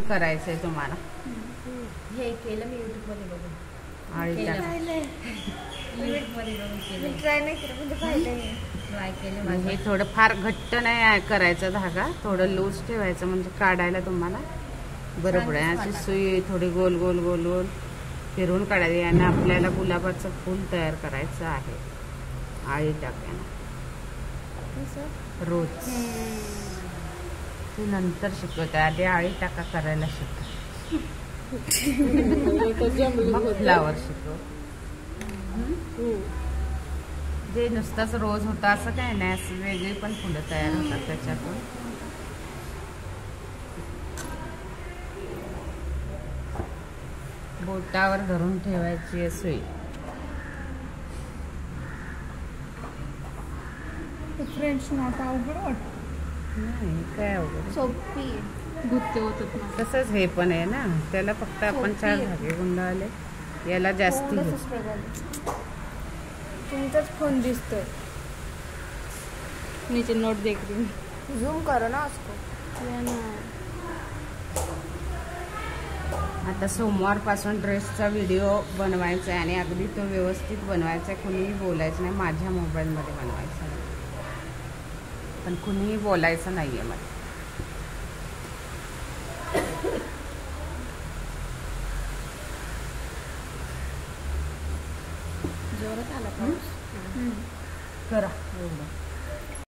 करायचंय तुम्हाला. हे केलं मी YouTube मध्ये बघून. आळी टाक. YouTube मध्ये बघून केलं. ट्राय नाही केलं म्हणजे पाहिलं. ट्राय केलं. हे थोडं फार घट्ट नाही करायचं धागा, थोडं लूज ठेवायचं म्हणजे काढायला तुम्हाला बरं पडेल. अशी सुई थोडी गोल गोल गोल गोल फिरून काढायची आणि आपल्याला गुलाबाचं फूल तयार करायचं आहे आळी टाक्यानं रोज. ती नंतर शिकवते, आधी आळी टाका करायला शिकव, मग फ्लावर शिकव. जे नुसताच रोज होता असं काय नाही, असं वेगळी पण फुलं तयार होतात त्याच्यातून. बोटावर धरून ठेवायची आहे सुई. फ्रेंड्स नॉट अवघड वाटत नाही काय अवघड, सोपी गुत्ते होतात ना. तसंच हे पण आहे ना, त्याला फक्त आपण 4 धागे गुंडाळले, याला जास्ती तुमचाच फोन दिसतोय. नीचे नोट देख रही हूँ, झूम करो ना उसको. आता सोमवारपासून ड्रेसचा व्हिडिओ बनवायचा आहे आणि अगदी तो व्यवस्थित बनवायचा आहे. कुणीही बोलायचं नाही, माझ्या मोबाईलमध्ये बनवायचा आहे, पण कुणीही बोलायचं नाही आहे मला. जोरात आला पाऊस. करा एवढं.